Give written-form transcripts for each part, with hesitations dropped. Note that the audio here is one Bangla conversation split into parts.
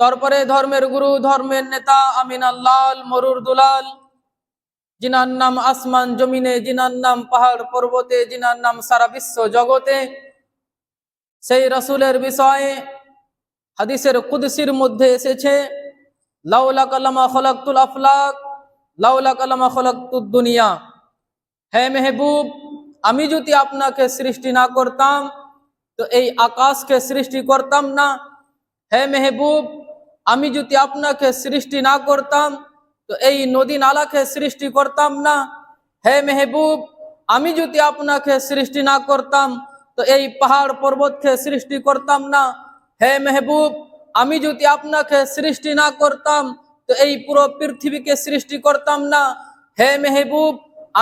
তারপরে ধর্মের গুরু, ধর্মের নেতা আমিনাল্লাল মরুর দুলাল, जिनार नाम आसमान जमीने, जिनार नाम पहाड़ पर्वते, जिनार नाम सारा विश्व जगते, सेई रसूलेर विषये हादिसेर कुदसिर मध्य एसेछे लाउला कलामा खलाकतुल अफलाक लाउला कलामा खलाकतुद दुनिया। हे महबूब, आमी जोदि आपनाके सृष्टि ना करताम तो एई आकाशके सृष्टि करताम ना। हे महबूब, आमी जोदि आपनाके सृष्टि ना करताम तो এই নদী নালাকে সৃষ্টি করতাম না। হে মেহবুব, আমি যদি আপনাকে সৃষ্টি না করতাম তো এই পাহাড় পর্বতকে সৃষ্টি করতাম না। হে মেহবুব, আমি যদি আপনাকে সৃষ্টি না করতাম তো এই পুরো পৃথিবীকে সৃষ্টি করতাম না। হে মেহবুব,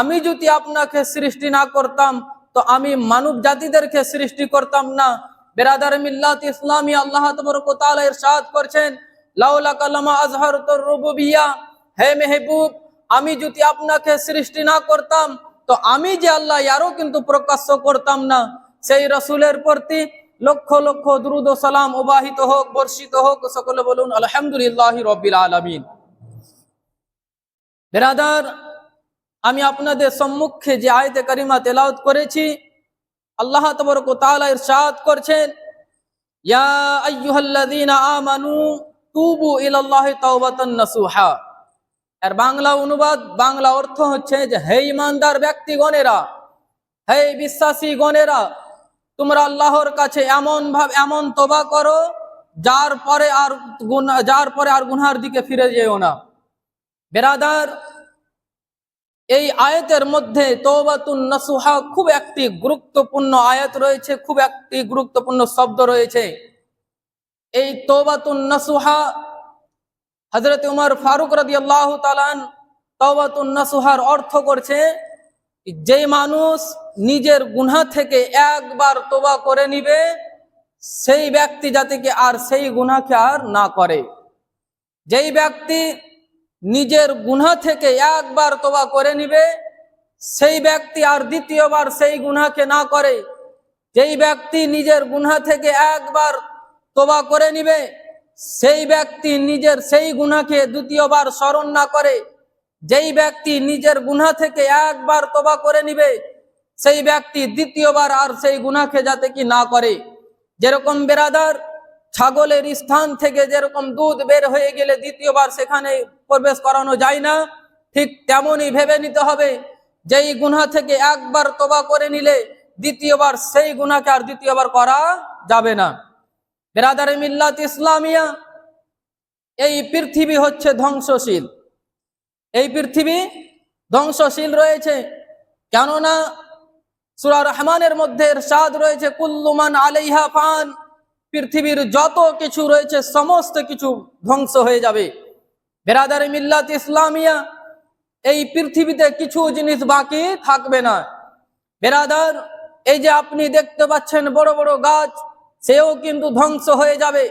আমি যদি আপনাকে সৃষ্টি না করতাম তো আমি মানব জাতিদেরকে সৃষ্টি করতাম না। বিরাদার মিল্লাত ইসলামী, আল্লাহ তাবারক ওয়া তাআলা ইরশাদ করেছেন লাউলা কালামা আজহারতুর রুবুবিয়্যাহ। হে মেহবুব, আমি যদি আপনাকে সৃষ্টি না করতাম তো আমি যে আল্লাহ আরো কিন্তু প্রকাশ্য করতাম না। সেই রাসূলের প্রতি লক্ষ লক্ষ দুরূদ ও সালাম ওবাহিত হোক, বর্ষিত হোক। সকলে বলুন আলহামদুলিল্লাহি রাব্বিল আলামিন। বিরাদার, আমি আপনাদের সম্মুখে যে আয়াতে কারিমা তেলাওয়াত করেছি, আল্লাহ তাবারক ওয়া তাআলা ইরশাদ করছেন ইয়া আইয়ুহাল্লাযীনা আমানু তুবু ইলাল্লাহি তাওবাতান নাসুহা। আর বাংলা অনুবাদ, বাংলা অর্থ হচ্ছে যে হে ইমানদার ব্যক্তিগণেরা, হে বিশ্বাসী গণেরা, তোমরা আল্লাহর কাছে এমন তওবা করো যার পরে আর গুনার দিকে ফিরে যেও না। বিরাদার, এই আয়াতের মধ্যে তওবাতুন নাসুহা খুব একটি গুরুত্বপূর্ণ আয়াত রয়েছে, খুব একটি গুরুত্বপূর্ণ শব্দ রয়েছে। এই তওবাতুন নাসুহা হযরত উমর ফারুক রাদিয়াল্লাহু তাআলা তওবাতুন নাসুহার অর্থ করছে যে মানুষ নিজের গুনাহ থেকে একবার তওবা করে নিবে সেই ব্যক্তি যাতে কি আর সেই গুনাহকে আর না করে। যেই ব্যক্তি নিজের গুনাহ থেকে একবার তওবা করে নিবে সেই ব্যক্তি আর দ্বিতীয়বার সেই গুনাহকে না করে। যেই ব্যক্তি নিজের গুনাহ থেকে একবার তওবা করে নিবে সেই ব্যক্তি নিজের সেই গুনাহকে দ্বিতীয়বার স্মরণ না করে। যেই ব্যক্তি নিজের গুনাহ থেকে একবার তওবা করে নিবে সেই ব্যক্তি দ্বিতীয়বার আর সেই গুনাহকে যাতে কি না করে। যেরকম বিরাদার, ছাগলের স্থান থেকে যেরকম দুধ বের হয়ে গেলে দ্বিতীয়বার সেখানে প্রবেশ করানো যায় না, ঠিক তেমনই ভেবে নিতে হবে যেই গুনাহ থেকে একবার তওবা করে নিলে দ্বিতীয়বার সেই গুনাহকে আর দ্বিতীয়বার করা যাবে না। বিরাদারে মিল্লাত ইসলামিয়া, এই পৃথিবী হচ্ছে ধ্বংসশীল, এই পৃথিবী ধ্বংসশীল রয়েছে। কেননা সূরা রহমানের মধ্যে ইরশাদ রয়েছে কুল্লু মান আলাইহা ফান, পৃথিবীর যত কিছু রয়েছে সমস্ত কিছু ধ্বংস হয়ে যাবে। বিরাদারে মিল্লাত ইসলামিয়া, এই পৃথিবীতে কিছু জিনিস বাকি থাকবে না। বিরাদার, এই যে আপনি দেখতে পাচ্ছেন বড় বড় গাছ, সেও কিন্তু ধ্বংস হয়ে যাবে।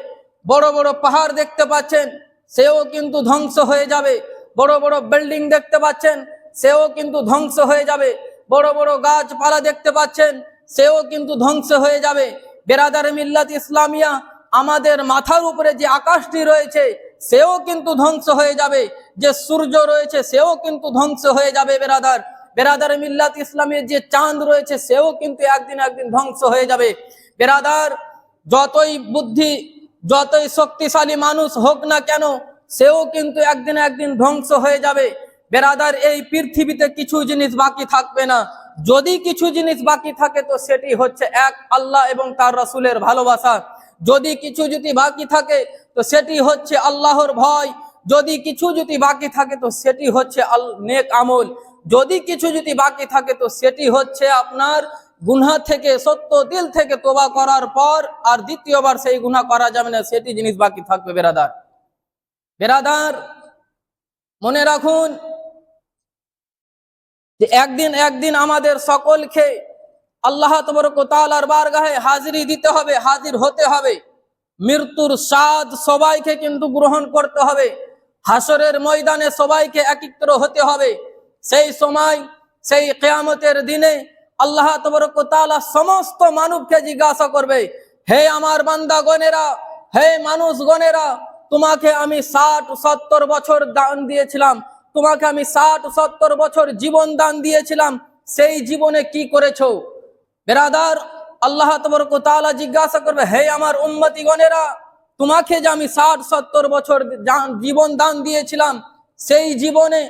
বড় বড় পাহাড় দেখতে পাচ্ছেন, সেও কিন্তু ধ্বংস হয়ে যাবে। বড় বড় বিল্ডিং দেখতে পাচ্ছেন, সেও কিন্তু ধ্বংস হয়ে যাবে। বড় বড় গাছপালা দেখতে পাচ্ছেন, সেও কিন্তু ধ্বংস হয়ে যাবে। বিরাদারে মিল্লাত ইসলামিয়া, আমাদের মাথার উপরে যে আকাশটি রয়েছে সেও কিন্তু ধ্বংস হয়ে যাবে। যে সূর্য রয়েছে সেও কিন্তু ধ্বংস হয়ে যাবে। বিরাদারে মিল্লাত ইসলামের যে চাঁদ রয়েছে সেও কিন্তু একদিন ধ্বংস হয়ে যাবে। বিরাদার, যতই বুদ্ধি, যতই শক্তিশালী মানুষ হোক না কেন, সেও কিন্তু একদিন ধ্বংস হয়ে যাবে। বিরাদার, এই পৃথিবীতে কিছু জিনিস বাকি থাকবে না। যদি কিছু জিনিস বাকি থাকে তো সেটি হচ্ছে এক আল্লাহ এবং তার রাসূলের ভালোবাসা। যদি কিছু বাকি থাকে তো সেটি হচ্ছে আল্লাহর ভয়। যদি কিছু বাকি থাকে তো সেটি হচ্ছে নেক আমল। যদি কিছু বাকি থাকে তো সেটি হচ্ছে আপনার গুনাহ থেকে সত্য দিল থেকে তওবা করার পর আর দ্বিতীয়বার সেই গুনাহ করা যাবে না, সেটি জিনিস বাকি থাকবে। বিরাদার, মনে রাখুন যে একদিন আমাদের সকলকে আল্লাহ তাবারক ওয়া তাআলার বারগাহে হাজিরি দিতে হবে, হাজির হতে হবে। মৃত্যুর স্বাদ সবাইকে কিন্তু গ্রহণ করতে হবে। হাসরের ময়দানে সবাইকে একত্র হতে হবে। সেই সময়, সেই কিয়ামতের দিনে আল্লাহ তাবারক ওয়া তাআলা সমস্ত মানবকে জিজ্ঞাসা করবে, হে আমার বান্দাগণেরা, হে মানুষগণেরা, তোমাকে আমি 60-70 বছর দান দিয়েছিলাম, তোমাকে আমি 60-70 বছর জীবন দান দিয়েছিলাম, সেই জীবনে কি করেছো? বেরাদার, আল্লাহ তাবারক ওয়া তাআলা জিজ্ঞাসা করবে, হে আমার উম্মতিগণেরা, তোমাকে যে আমি 60-70 বছর জীবন দান দিয়েছিলাম, সেই জীবনে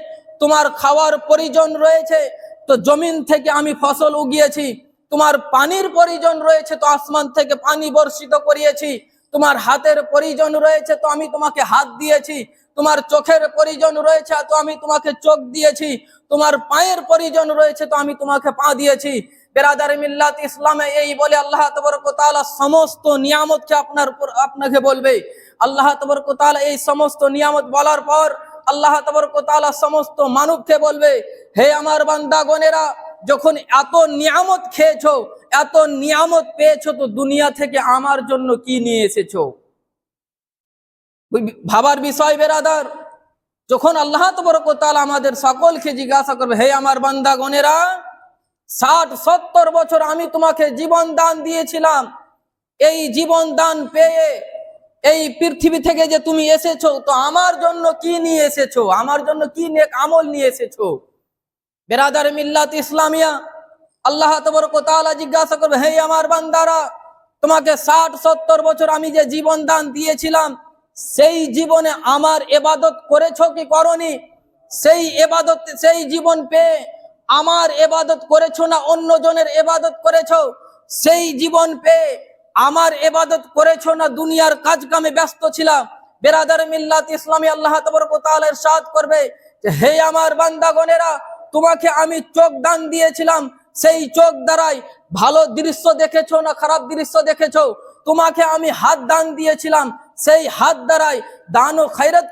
তোমার খাওয়ার প্রয়োজন রয়েছে, তো জমিন থেকে আমি ফসল উগিয়েছি। তোমার পানির প্রয়োজন রয়েছে, তো আসমান থেকে পানি বর্ষিত করিয়েছি। তোমার হাতের প্রয়োজন রয়েছে, তো আমি তোমাকে হাত দিয়েছি। তোমার চোখের প্রয়োজন রয়েছে, তো আমি তোমাকে চোখ দিয়েছি। তোমার পায়ের প্রয়োজন রয়েছে, তো আমি তোমাকে পা দিয়েছি। বেরাদার মিল্লাত ইসলামে এই বলে আল্লাহ তাবারক ওয়া তাআলা সমস্ত নিয়ামতকে আপনাকে বলবে। আল্লাহ তাবারক ওয়া তাআলা এই সমস্ত নিয়ামত বলার পর আল্লাহ তাবারক ওয়া তাআলা সমস্ত মানবকে বলবে, হে আমার বান্দাগণেরা, যখন এত নিয়ামত খেয়েছো, এত নিয়ামত পেয়েছো, তো দুনিয়া থেকে আমার জন্য কি নিয়ে এসেছো? ভাবার বিষয় বেরাদার। যখন আল্লাহ তাবারক ওয়া তাআলা আমাদের সকলকে জিজ্ঞাসা করবে, হে আমার বান্দাগণেরা, 60-70 বছর আমি তোমাকে জীবন দান দিয়েছিলাম, এই জীবন দান পেয়ে এই পৃথিবী থেকে যে তুমি এসেছো, তো আমার জন্য কি নিয়ে এসেছো? আমার জন্য কি নেক আমল নিয়ে এসেছো? বেরাদার মিল্লাত ইসলামিয়া, আল্লাহ তাবারক ওয়া তাআলা জিজ্ঞাসা করবে, হে আমার বান্দারা, তোমাকে 60-70 বছর আমি যে জীবন দান দিয়েছিলাম, সেই জীবনে আমার ইবাদত করেছো কি করনি? সেই জীবন পেয়ে আমার ইবাদত করেছো না অন্য জনের ইবাদত করেছো? সেই জীবন পেয়ে আমার ইবাদত করেছো না দুনিয়ার কাজ কামে ব্যস্ত ছিলাম? বেরাদার মিল্লাত ইসলামী, আল্লাহ তাবারক ওয়া তাআলা ইরশাদ করবে যে, হে আমার বান্দাগণেরা, তোমাকে আমি চোখ দান দিয়েছিলাম, সেই চোখ দ্বারাই ভালো দৃশ্য দেখেছো না খারাপ দৃশ্য দেখেছো? তোমাকে আমি হাত দান দিয়েছিলাম, সেই হাত দ্বারাই দান ও খয়রাত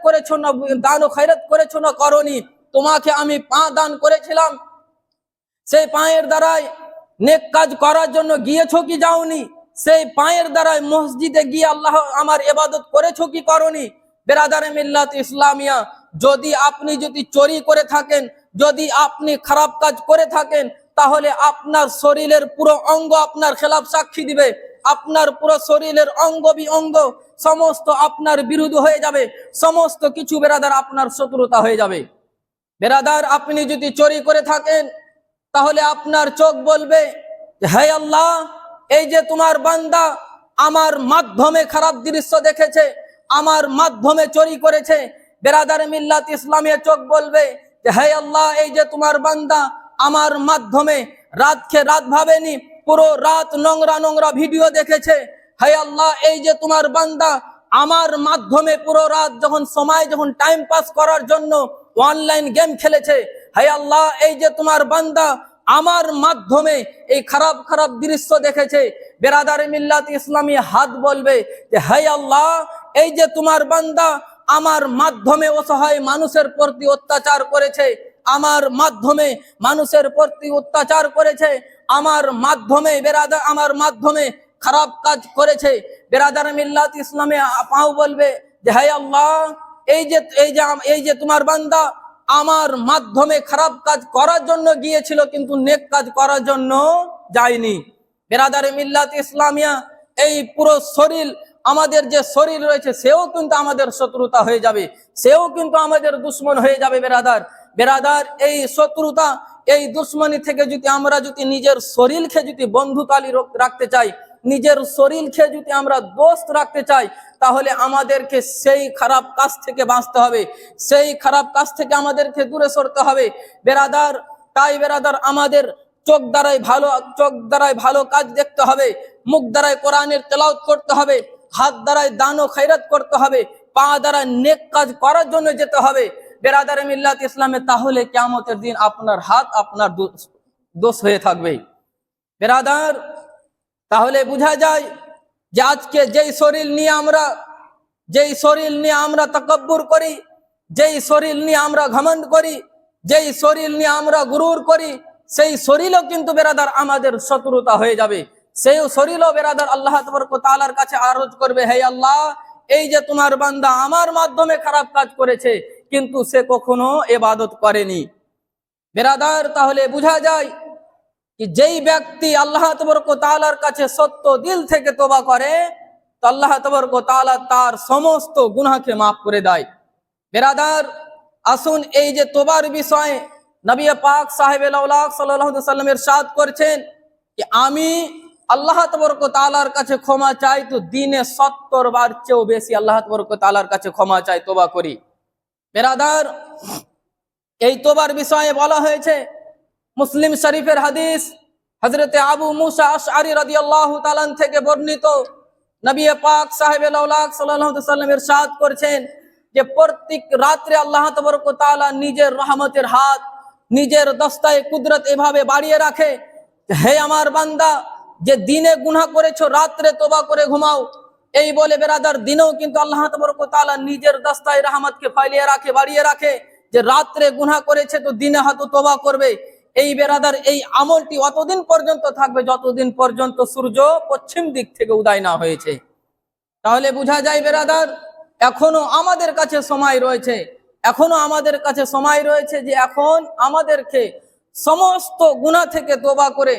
করেছো না করনি? তোমাকে আমি পা দান করেছিলাম, সেই পায়ের দ্বারাই নেক কাজ করার জন্য গিয়েছো কি যাওনি? সেই পায়ের দ্বারাই মসজিদে গিয়ে আল্লাহ আমার ইবাদত করেছো কি করনি? বেরাদারে মিল্লাত ইসলামিয়া, আপনি যদি চুরি করে থাকেন, যদি আপনি খারাপ কাজ করে থাকেন, তাহলে আপনার শরীরের পুরো অঙ্গ আপনার খেলাফ সাক্ষী দিবে। আপনার পুরো শরীরের অঙ্গ বিঅঙ্গ সমস্ত আপনার বিরুদ্ধে হয়ে যাবে, সমস্ত কিছু বেরাদার আপনার শত্রুতা হয়ে যাবে। বেরাদার, আপনি যদি চুরি করে থাকেন, তাহলে আপনার চোখ বলবে, হে আল্লাহ, এই যে তোমার বান্দা আমার মাধ্যমে খারাপ দৃশ্য দেখেছে, আমার মাধ্যমে চুরি করেছে। বেরাদার মিল্লাত ইসলামিয়া, চোখ বলবে যে, হে আল্লাহ, এই যে তোমার বান্দা আমার মাধ্যমে রাতকে রাত ভাবেনি, পুরো রাত নোংরা নোংরা ভিডিও দেখেছে। হে আল্লাহ, এই যে তোমার বান্দা আমার মাধ্যমে পুরো রাত যখন টাইম পাস করার জন্য অনলাইন গেম খেলেছে। হে আল্লাহ, এই যে তোমার বান্দা আমার মাধ্যমে এই খারাপ খারাপ দৃশ্য দেখেছে। বেরাদার মিল্লাত ইসলামী হাত বলবে যে, হে আল্লাহ, এই যে তোমার বান্দা আমার মাধ্যমে অসহায় মানুষের প্রতি অত্যাচার করেছে, আমার মাধ্যমে মানুষের প্রতি অত্যাচার করেছে, আমার মাধ্যমে খারাপ কাজ করেছে। বেরাদার মিল্লাত ইসলামে পাও বলবে যে, হে আল্লাহ, এই যে তোমার বান্দা আমার মাধ্যমে খারাপ কাজ করার জন্য গিয়েছিল, কিন্তু নেক কাজ করার জন্য যায়নি। বেরাদারে মিল্লাত ইসলামিয়া, এই পুরো শরীর, আমাদের যে শরীর রয়েছে, সেও কিন্তু আমাদের শত্রুতা হয়ে যাবে, সেও কিন্তু আমাদের দুশ্মন হয়ে যাবে। বেরাদার, এই শত্রুতা, এই দুশ্মনী থেকে আমরা নিজের শরীরকে বন্ধুতালি রাখতে চাই, নিজের শরীরকে আমরা দোস্ত রাখতে চাই, তাহলে আমাদেরকে সেই খারাপ কাজ থেকে বাঁচতে হবে, সেই খারাপ কাজ থেকে আমাদেরকে দূরে সরতে হবে। বেরাদার, আমাদের চোখ দ্বারাই ভালো কাজ দেখতে হবে, মুখ দ্বারাই কোরআনের তেলাওয়াত করতে হবে, হাত দ্বারাই দান ও খয়রাত করতে হবে, পা দ্বারা নেক কাজ করার জন্য যেতে হবে। বেরাদার মিল্লাত ইসলামে, তাহলে কিয়ামতের দিন আপনার হাত আপনার দোষ হয়ে থাকবে। বেরাদার, তাহলে বোঝা যায় যে আজকে যেই শরীর নিয়ে আমরা তাকাব্বুর করি, যেই শরীর নিয়ে আমরা ঘমন্ড করি, যেই শরীর নিয়ে আমরা গুরুর করি, সেই শরীরও কিন্তু বেরাদার আমাদের শত্রুতা হয়ে যাবে। সেই শরীরও বেরাদার আল্লাহ তাবারক ওয়া তাআলার কাছে আরজ করবে, হে আল্লাহ, এই যে তোমার বান্দা আমার মাধ্যমে খারাপ কাজ করেছে, কিন্তু সে কখনো ইবাদত করেনি। বেরাদার, তাহলে বোঝা যায় कि যেই ব্যক্তি আল্লাহ তাবারক ওয়া তাআলার কাছে সত্য দিল থেকে তওবা করে, তো আল্লাহ তাবারক ওয়া তাআলা তার সমস্ত গুনাহকে মাফ করে দেয়। বেরাদার, আসুন এই যে তোবার বিষয়ে নবী পাক সাহেবে লাউলাক সাল্লাল্লাহু আলাইহি ওয়াসাল্লাম ইরশাদ করেছেন যে আমি আল্লাহ তাবারক ওয়া তাআলার কাছে ক্ষমা চাই, তো দিনে 70 বার চেয়েও বেশি আল্লাহ তাবারক ওয়া তাআলার কাছে ক্ষমা চাই, তোবা করি। বেরাদার, এই তোবার বিষয়ে বলা হয়েছে মুসলিম শরীফের হাদিস, হযরতে আবু মুসা আশআরী রাদিয়াল্লাহু তাআলা থেকে বর্ণিত, নবী পাক সাহেবে লাউলাক সাল্লাল্লাহু আলাইহি ওয়াসাল্লাম ইরশাদ করেছেন যে প্রত্যেক রাত্রে আল্লাহ তাবারক ওয়া তাআলা নিজের রহমতের হাত, নিজের দস্তায়ে কুদরত এভাবে বাড়িয়ে রাখে, হে আমার বান্দা, যে দিনে গুনাহ করেছো রাত্রে তোবা করে ঘুমাও। এই বলে বেরাদার, দিনেও কিন্তু আল্লাহ তাবারক ওয়া তাআলা নিজের দস্তায়ে রহমতকে ফেলিয়ে রাখে, বাড়িয়ে রাখে, যে রাত্রে গুনাহ করেছে তো দিনে হয়তো তোবা করবে। এই বেরাদার, এই আমলটি অতদিন পর্যন্ত থাকবে যতদিন পর্যন্ত সূর্য পশ্চিম দিক থেকে উদয় না হয়েছে। তাহলে বোঝা যায় বেরাদার, এখনো আমাদের কাছে সময় রয়েছে, এখনো আমাদের কাছে সময় রয়েছে যে এখন আমাদেরকে সমস্ত গুনাহ থেকে তোবা করে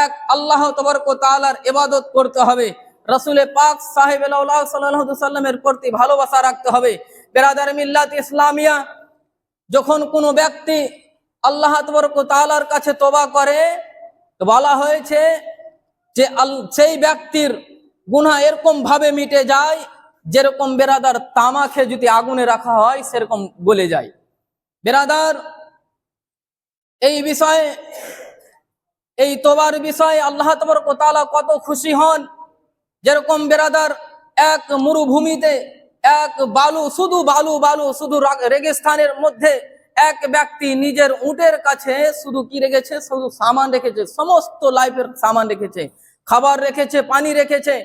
এক আল্লাহ তাবারক ওয়া তাআলার ইবাদত করতে হবে, রাসূলে পাক সাহেবে লাউলাক সাল্লাল্লাহু আলাইহি ওয়াসাল্লামের প্রতি ভালোবাসা রাখতে হবে। বেরাদার মিল্লাত ইসলামিয়া, যখন কোনো ব্যক্তি আল্লাহ তাবারক ওয়া তাআলার কাছে তোবা করে, তো বলা হয়েছে যে সেই ব্যক্তির গুনাহ এরকম ভাবে মিটে যায় যেরকম বেরাদার তামাকে যদি আগুনে রাখা হয় সেরকম গলে যায়। বেরাদার, এই বিষয়ে, এই তোবার বিষয়ে আল্লাহ তাবারক ওয়া তাআলা কত খুশি হন। যেরকম বেরাদার এক মরুভূমিতে এক বালু, শুধু বালু বালু, শুধু রেগিস্তানের মধ্যে এক ব্যক্তি নিজের উটের কাছে শুধু কি রেখেছে, শুধু সামান রেখেছে, সমস্ত লাইফের সামান রেখেছে, খাবার রেখেছে, পানি রেখেছে।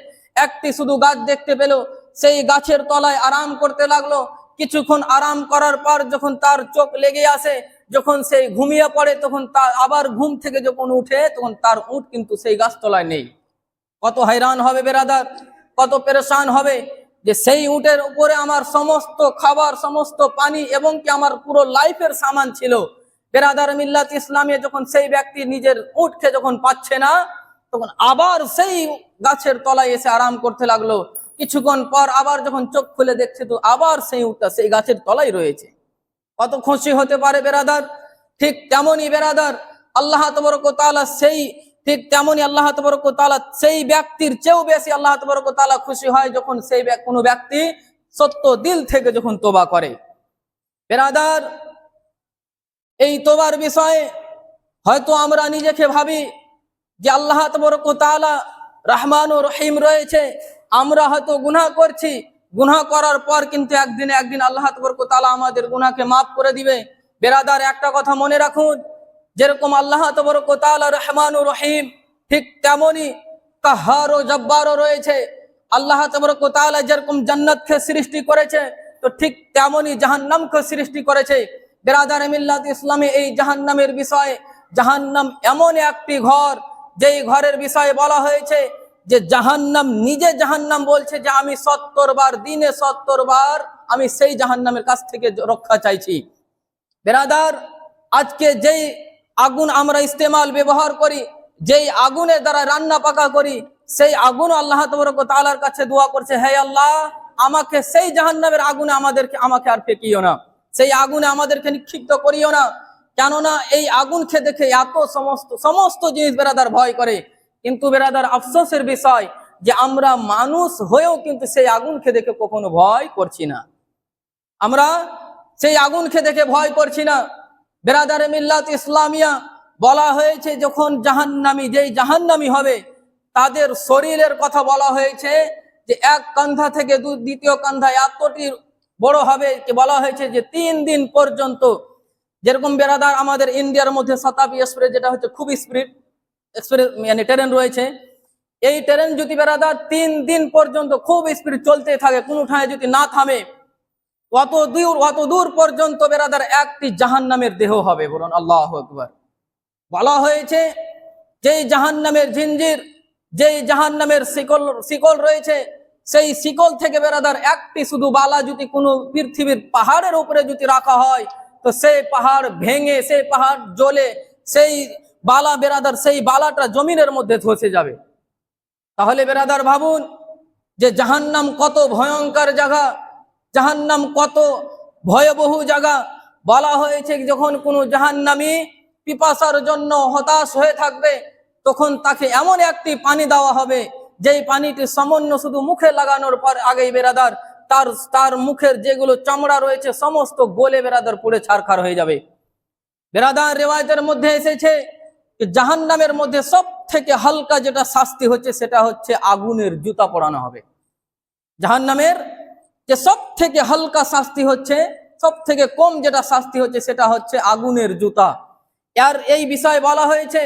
একটি শুধু গাছ দেখতে পেল, সেই গাছের তলায় আরাম করতে লাগলো। কিছুক্ষণ আরাম করার পর যখন তার চোখ লেগে আসে, যখন সেই ঘুমিয়ে পড়ে, তখন তার আবার ঘুম থেকে যখন উঠে, তখন তার উট কিন্তু সেই গাছতলায় নেই। কত hayran হবে বেরাদার, কত পেরেশান হবে যে সেই উটের উপরে আমার সমস্ত খাবার, সমস্ত পানি এবং কি আমার পুরো লাইফের সামান ছিল। বেরাদার মিল্লাত ইসলামিয়া, যখন সেই ব্যক্তি নিজের উটকে যখন পাচ্ছে না, তখন আবার সেই গাছের তলায় এসে আরাম করতে লাগলো। কিছুক্ষণ পর আবার যখন চোখ খুলে দেখছে, তো আবার সেই উটটা সেই গাছের তলায় রয়েছে। কত খুশি হতে পারে বেরাদার। ঠিক তেমনই বেরাদার, আল্লাহ তাবারক ওয়া তাআলা ঠিক তেমনই আল্লাহ তাবারক ওয়া তাআলা সেই ব্যক্তির চেয়েও বেশি আল্লাহ তাবারক ওয়া তাআলা খুশি হয় যখন সেই কোনো ব্যক্তি সত্য দিল থেকে যখন তোবা করে। বেরাদার, এই তোবার বিষয়ে হয়তো আমরা নিজেকে ভাবি যে আল্লাহ তাবারক ওয়া তাআলা রহমান ও রহিম রয়েছে, আমরা হয়তো গুনাহ করছি, গুনাহ করার পর কিন্তু একদিন আল্লাহ তাবারক ওয়া তাআলা আমাদের গুনাহকে মাফ করে দিবে। বেরাদার, একটা কথা মনে রাখুন, যেরকম আল্লাহ তাবারক ওয়া তাআলা রহমান ও রহিম, ঠিক তেমনি কাহার ও জব্বারও রয়েছে। আল্লাহ তাবারক ওয়া তাআলা যেরকম জান্নাতকে সৃষ্টি করেছে, তো ঠিক তেমনি জাহান্নামকে সৃষ্টি করেছে। বেরাদার মিল্লাত ইসলামে, এই জাহান্নামের বিষয়ে, জাহান্নাম এমন একটি ঘর, যেই ঘরের বিষয়ে বলা হয়েছে যে জাহান্নাম নিজে, জাহান্নাম বলছে যে আমি 70 বার, দিনে 70 বার আমি সেই জাহান্নামের কাছ থেকে রক্ষা চাইছি। বেরাদার, আজকে যেই আগুন আমরা ব্যবহার করি, যেই আগুনের দ্বারা রান্না পাকা করি, সেই আগুন আল্লাহ তাবারক ওয়া তাআলার কাছে দোয়া করছে, হে আল্লাহ, আমাকে সেই জাহান্নামের আগুনে আমাকে আর ফেকিও না, সেই আগুনে আমাদেরকে নিক্ষিপ্ত করিও না। কেননা এই আগুনকে দেখে এত সমস্ত জিনিস বেরাদার ভয় করে। কিন্তু বেরাদার, আফসোসের বিষয় যে আমরা মানুষ হয়েও কিন্তু সেই আগুনকে দেখে কখনো ভয় করছি না, আমরা সেই আগুনকে দেখে ভয় করছি না। বেরাদার মিল্লাত ইসলামিয়া, বলা হয়েছে যখন যেই জাহান্নামী হবে, তাদের শরীরের কথা বলা হয়েছে যে এক কাঁধা থেকে দ্বিতীয় কাঁধা এতটি বড় হবে, বলা হয়েছে যে 3 দিন পর্যন্ত। যেরকম বেরাদার আমাদের ইন্ডিয়ার মধ্যে শতাব্দী এক্সপ্রেস, যেটা হচ্ছে খুব স্পিড এক্সপ্রেস মানে ট্রেন রয়েছে, এই ট্রেন যদি বেরাদার 3 দিন পর্যন্ত খুব স্পিড চলতে থাকে, কোনো ঠায় যদি না থামে, অত দূর পর্যন্ত বেরাদার একটি জাহান্নামের দেহ হবে। বলুন আল্লাহু আকবার। বলা হয়েছে যেই জাহান্নামের জিঞ্জির, যেই জাহান্নামের শিকল রয়েছে, সেই শিকল থেকে বেরাদার একটি শুধু বালা যদি কোনো পৃথিবীর পাহাড়ের উপরে যদি রাখা হয়, তো সেই পাহাড় ভেঙে, সেই পাহাড় জ্বলে, সেই বালা বেরাদার, সেই বালাটা জমিনের মধ্যে ধসে যাবে। তাহলে বেরাদার ভাবুন যে জাহান্নাম কত ভয়ঙ্কর জায়গা, জাহান্নাম কত ভয়াবহ জায়গা। বলা হয়েছে যখন কোনো জাহান্নামী পিপাসার জন্য হতাশ হয়ে থাকবে, তখন তাকে এমন একটি পানি দেওয়া হবে, যেই পানিটি সামান্য শুধু মুখে লাগানোর পর আগেই বেরাদার তার মুখের যেগুলো চামড়া রয়েছে সমস্ত গলে বেরাদার পুড়ে ছারখার হয়ে যাবে। বেরাদার রিওয়ায়াতের মধ্যে এসেছে জাহান্নামের মধ্যে সব থেকে হালকা যেটা শাস্তি হচ্ছে সেটা হচ্ছে আগুনের জুতা পরানো হবে। জাহান্নামের যে সব থেকে হালকা শাস্তি হচ্ছে, সব থেকে কম যেটা শাস্তি হচ্ছে সেটা হচ্ছে আগুনের জুতা। আর এই বিষয়ে বলা হয়েছে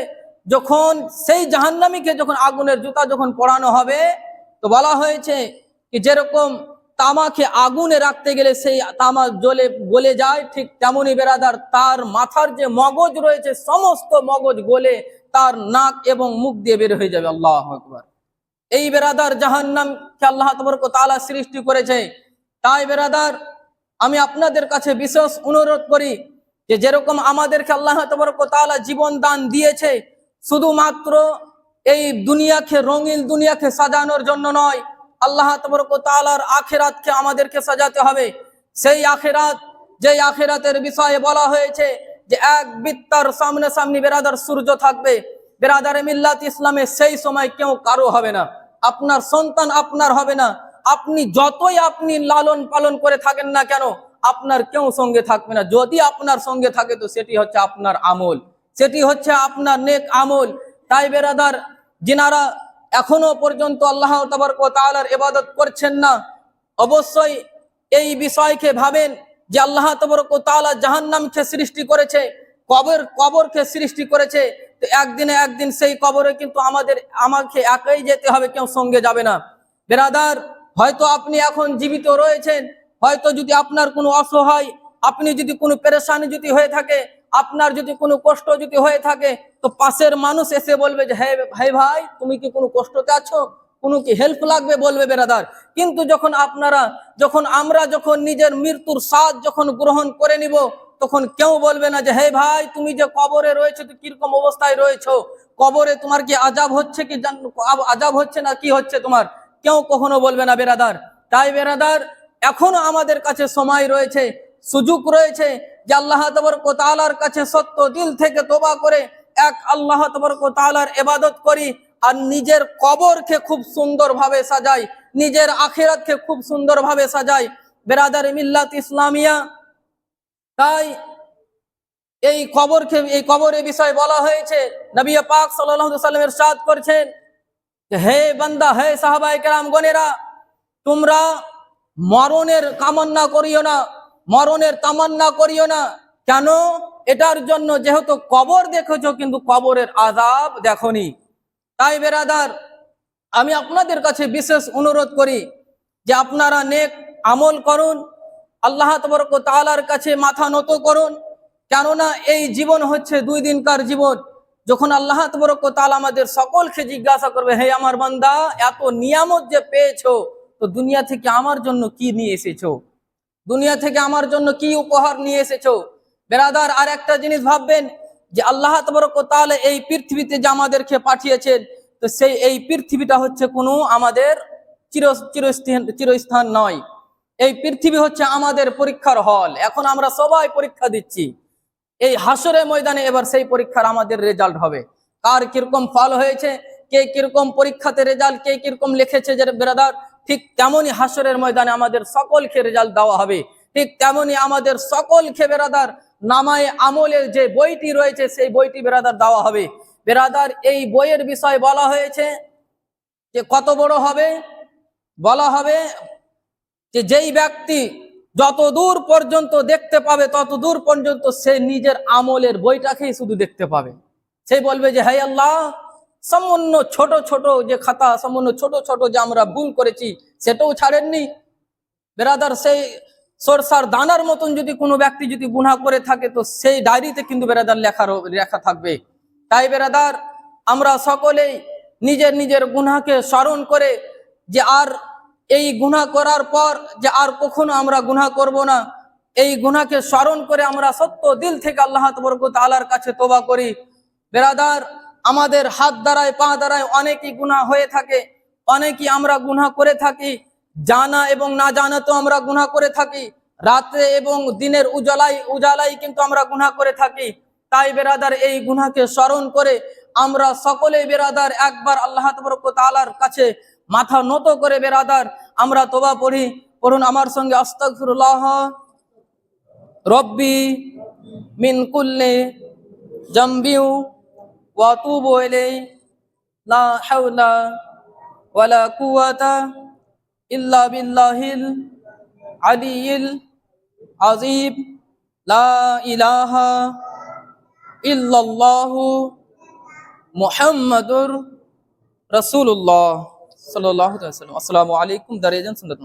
যখন সেই জাহান্নামীকে যখন আগুনের জুতা যখন পরানো হবে, তো বলা হয়েছে কি যেরকম তামাকে আগুনে রাখতে গেলে সেই তামা জ্বলে গলে যায়, ঠিক তেমনি বেরাদার তার মাথার যে মগজ রয়েছে সমস্ত মগজ গলে তার নাক এবং মুখ দিয়ে বের হয়ে যাবে। আল্লাহু আকবার। এই বেরাদার জাহান্নামকে আল্লাহ তাবারক ওয়া তাআলা সৃষ্টি করেছে। তাই বেরাদার আমি আপনাদের কাছে বিশেষ অনুরোধ করি যে যেরকম আমাদেরকে আল্লাহ তাবারক ওয়া তাআলা জীবন দান দিয়েছে শুধুমাত্র এই দুনিয়াকে রঙিন দুনিয়াকে সাজানোর জন্য নয়, আল্লাহ তাবারক ওয়া তাআলার আখিরাতকে আমাদেরকে সাজাতে হবে। সেই আখিরাত, যেই আখিরাতের বিষয়ে বলা হয়েছে যে এক বিত্তার সামনে সামনে বেরাদার সূর্য থাকবে। বেরাদারে মিল্লাত ইসলামে সেই সময় কেউ কারো হবে না, আপনার সন্তান আপনার হবে না, আপনি যতই আপনি লালন পালন করে থাকেন না কেন আপনার কেউ সঙ্গে থাকবে না। যদি আপনার সঙ্গে থাকে তো সেটি হচ্ছে আপনার আমল, সেটি হচ্ছে আপনার নেক আমল। তাই বেরাদার যিনারা এখনো পর্যন্ত আল্লাহ তাবারক ওয়া তাআলার ইবাদত করছেন না, অবশ্যই এই বিষয়কে ভাবেন যে আল্লাহ তাবারক ওয়া তাআলা জাহান্নামকে সৃষ্টি করেছে, কবরকে সৃষ্টি করেছে। তো একদিনে একদিন সেই কবরে কিন্তু আমাকে একাই যেতে হবে, কেউ সঙ্গে যাবে না। বেরাদার হয়তো আপনি এখন জীবিত রয়েছেন, হয়তো যদি আপনার কোনো অসহায়, আপনি যদি কোনো পেরেশানি যদি হয়ে থাকে, আপনার যদি কোনো কষ্ট যদি হয়ে থাকে, তো পাশের মানুষ এসে বলবে যে হ্যাঁ ভাই তুমি কি কোনো কষ্টতে আছো, কোনো কি হেল্প লাগবে, বলবে বেরাদার। কিন্তু যখন আমরা নিজের মৃত্যুর স্বাদ যখন গ্রহণ করে নিব, তখন কেউ বলবে না যে হে ভাই তুমি যে কবরে রয়েছে তো কিরকম অবস্থায় রয়েছো, কবরে তোমার কি আযাব হচ্ছে কি আযাব হচ্ছে না কি হচ্ছে তোমার, কেউ কখনো বলবে না বেরাদার। তাই বেরাদার এখনো আমাদের কাছে সময় রয়েছে, সুযোগ রয়েছে যে আল্লাহ তাবারক ওয়া তাআলার কাছে সত্য দিল থেকে তওবা করে এক আল্লাহ তাবারক ওয়া তাআলার ইবাদত করি, আর নিজের কবরকে খুব সুন্দরভাবে সাজাই, নিজের আখিরাতকে খুব সুন্দরভাবে সাজাই। বেরাদার মিল্লাত ইসলামিয়া, তাই এই কবরের বিষয়ে বলা হয়েছে, নবী পাক সাল্লাল্লাহু আলাইহি ওয়াসাল্লাম ইরশাদ করেছেন যে হে বান্দা, হে সাহাবায়ে কেরাম গণেরা, তোমরা মরণের কামনা করিও না, মরণের তামান্না করিও না। কেন? এটার জন্য যেহেতু কবর দেখেছো কিন্তু কবরের আযাব দেখোনি। তাই বেরাদার আমি আপনাদের কাছে বিশেষ অনুরোধ করি যে আপনারা নেক আমল করুন, আল্লাহ তাবারক ওয়া তাআলার কাছে মাথা নত করুন। কেননা এই জীবন হচ্ছে 2 দিনকার জীবন। যখন আল্লাহ তাবারক ওয়া তাআলা আমাদের সকলকে জিজ্ঞাসা করবে, হে আমার বান্দা এত নিয়ামত যে পেয়েছো, তো দুনিয়া থেকে আমার জন্য কি নিয়ে এসেছো, দুনিয়া থেকে আমার জন্য কি উপহার নিয়ে এসেছো। বেরাদার আর একটা জিনিস ভাববেন যে আল্লাহ তাবারক ওয়া তাআলা এই পৃথিবীতে যে আমাদেরকে পাঠিয়েছেন, তো এই পৃথিবীটা হচ্ছে কোনো আমাদের চিরস্থান নয়। এই পৃথিবী হচ্ছে আমাদের পরীক্ষার হল। এখন আমরা সবাই পরীক্ষা দিচ্ছি, এই হাসরের ময়দানে এবার সেই পরীক্ষার আমাদের রেজাল্ট হবে, কার কিরকম ফল হয়েছে, কে কিরকম পরীক্ষাতে রেজাল্ট, কে কিরকম লিখেছে। যে বেরাদার ঠিক তেমনি হাসরের ময়দানে আমাদের সকলকে রেজাল্ট দেওয়া হবে। ঠিক তেমনি আমাদের সকলকে বেরাদার নামায়ে আমলের যে বইটি রয়েছে সেই বইটি বেরাদার দেওয়া হবে। বেরাদার এই বইয়ের বিষয়ে বলা হয়েছে যে কত বড় হবে, বলা হবে যে যেই ব্যক্তি যত দূর পর্যন্ত দেখতে পাবে তত দূর পর্যন্ত সে নিজের আমলের বইটাকেই শুধু দেখতে পাবে। সে বলবে যে হে আল্লাহ, সামান্য ছোট ছোট যে খাতা, সামান্য ছোট ছোট যে আমরা ভুল করেছি সেটাও ছাড়েননি। বেরাদার সেই সরষার দানার মতন যদি কোনো ব্যক্তি যদি গুনাহ করে থাকে তো সেই ডায়েরিতে কিন্তু বেরাদার লেখা থাকবে। তাই বেরাদার আমরা সকলেই নিজের নিজের গুনাহকে স্মরণ করে যে আর এই গুনাহ করার পর যে আর কখনো আমরা গুনাহ করব না, এই গুনাহকে স্মরণ করে আমরা সত্য দিল থেকে আল্লাহ তাবারক ওয়া তাআলার কাছে তওবা করি। বেরাদার আমাদের হাত দ্বারায় পা দ্বারায় অনেকই গুনাহ হয়ে থাকে, অনেকেই আমরা গুনাহ করে থাকি, জানা এবং না জানা তো আমরা গুনাহ করে থাকি, রাতে এবং দিনের উজালাই কিন্তু আমরা গুনাহ করে থাকি। তাই বেরাদার এই গুনাহকে স্মরণ করে আমরা সকলে বেরাদার একবার আল্লাহ তাবারক ওয়া তাআলার কাছে মাথা নত করে বেরাদার আমরা তওবা পড়ি। পড়ুন আমার সঙ্গে, আস্তাগফিরুল্লাহ রব্বি মিন কুল্লি জামবি ওয়া আতুবু ইলাইহি লা হাওলা ওয়ালা কুওয়াতা ইল্লা বিল্লাহিল আলিয়্যিল আযীম। লা ইলাহা ইল্লাল্লাহু মুহাম্মাদুর রাসূলুল্লাহ সাল্লাল্লাহু আলাইহি ওয়াসাল্লাম। আসসালামু আলাইকুম। দাঁড়িয়ে যান, সুন্নাত